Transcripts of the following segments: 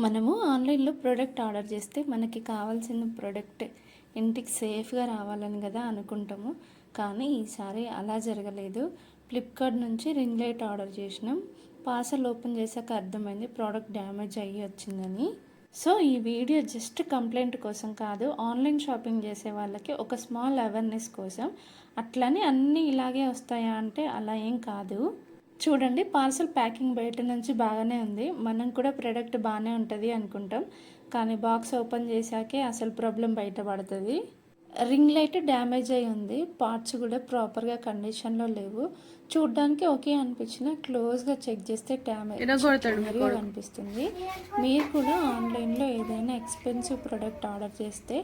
మనము ఆన్లైన్లో product order చేస్తే మనకి కావాల్సిన ప్రోడక్ట్ ఇంటికి సేఫ్గా రావాలని కదా అనుకుంటాము. కానీ ఈసారి అలా జరగలేదు. ఫ్లిప్కార్ట్ నుంచి రింగ్ లైట్ ఆర్డర్ చేసినాం. పార్సల్ ఓపెన్ చేశాక అర్థమైంది ప్రోడక్ట్ డ్యామేజ్ అయ్యి వచ్చిందని. సో ఈ వీడియో జస్ట్ కంప్లైంట్ కోసం కాదు, ఆన్లైన్ షాపింగ్ చేసే వాళ్ళకి ఒక స్మాల్ అవేర్నెస్ కోసం. అట్లని అన్నీ ఇలాగే వస్తాయా అంటే అలా ఏం కాదు. చూడండి, పార్సల్ ప్యాకింగ్ బయట నుంచి బాగానే ఉంది. మనం కూడా ప్రోడక్ట్ బాగానే ఉంటుంది అనుకుంటాం, కానీ బాక్స్ ఓపెన్ చేశాకే అసలు ప్రాబ్లం బయటపడుతుంది. రింగ్ లైట్ డ్యామేజ్ అయి ఉంది. పార్ట్స్ కూడా ప్రాపర్గా కండిషన్లో లేవు. చూడ్డానికి ఓకే అనిపించిన క్లోజ్గా చెక్ చేస్తే డ్యామేజ్ అనిపిస్తుంది. మీరు కూడా ఆన్లైన్లో ఏదైనా ఎక్స్పెన్సివ్ ప్రోడక్ట్ ఆర్డర్ చేస్తే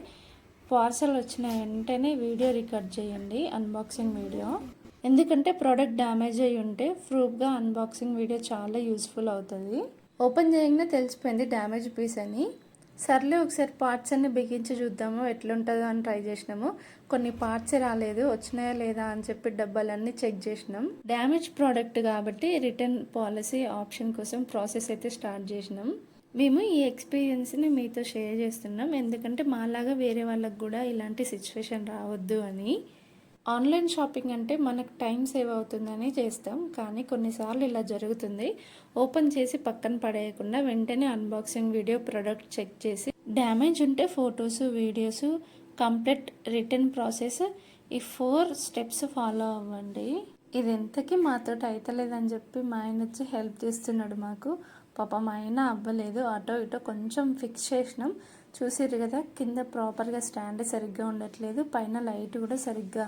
పార్సల్ వచ్చిన వెంటనే వీడియో రికార్డ్ చేయండి, అన్బాక్సింగ్ వీడియో. ఎందుకంటే ప్రోడక్ట్ డ్యామేజ్ అయ్యి ఉంటే ప్రూఫ్గా అన్బాక్సింగ్ వీడియో చాలా యూస్ఫుల్ అవుతుంది. ఓపెన్ చేయగానే తెలిసిపోయింది డ్యామేజ్ పీస్ అని. సర్లే ఒకసారి పార్ట్స్ అన్ని బిగించి చూద్దాము ఎట్లుంటుందో అని ట్రై చేసినాము. కొన్ని పార్ట్స్ రాలేదు, వచ్చినాయా లేదా అని చెప్పి డబ్బాలన్నీ చెక్ చేసినాం. డ్యామేజ్ ప్రోడక్ట్ కాబట్టి రిటర్న్ పాలసీ ఆప్షన్ కోసం ప్రాసెస్ అయితే స్టార్ట్ చేసినాం. మేము ఈ ఎక్స్పీరియన్స్ని మీతో షేర్ చేస్తున్నాం, ఎందుకంటే మాలాగా వేరే వాళ్ళకు కూడా ఇలాంటి సిచ్యువేషన్ రావద్దు అని. ఆన్లైన్ షాపింగ్ అంటే మనకు టైం సేవ్ అవుతుందని చేస్తాం, కానీ కొన్నిసార్లు ఇలా జరుగుతుంది. ఓపెన్ చేసి పక్కన పడేయకుండా వెంటనే అన్బాక్సింగ్ వీడియో, ప్రోడక్ట్ చెక్ చేసి డ్యామేజ్ ఉంటే photos, videos, complete return process, ఈ 4 స్టెప్స్ ఫాలో అవ్వండి. ఇది ఎంతకీ మాతోటి అవుతలేదని చెప్పి మా ఆయన వచ్చి హెల్ప్ చేస్తున్నాడు మాకు. పాపం అయినా అవ్వలేదు. అటో ఇటో కొంచెం ఫిక్స్ చేసినాం. చూసిర్రు కదా, కింద ప్రాపర్గా స్టాండ్ సరిగ్గా ఉండట్లేదు, పైన లైట్ కూడా సరిగ్గా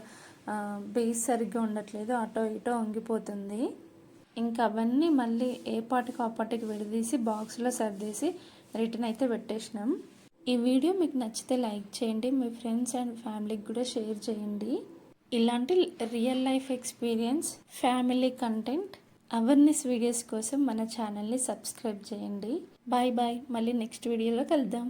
బేస్ సరిగ్గా ఉండట్లేదు, అటో ఇటో వంగిపోతుంది. ఇంకా అవన్నీ మళ్ళీ ఏ పాటికి ఆ పాటికి విడదీసి బాక్స్లో సర్దేసి రిటర్న్ అయితే పెట్టేసినాం. ఈ వీడియో మీకు నచ్చితే లైక్ చేయండి, మీ ఫ్రెండ్స్ అండ్ ఫ్యామిలీకి కూడా షేర్ చేయండి. ఇలాంటి real life experience, family content, awareness videos కోసం మన ఛానల్ని సబ్స్క్రైబ్ చేయండి. బాయ్ బాయ్, మళ్ళీ నెక్స్ట్ వీడియోలో కలుద్దాం.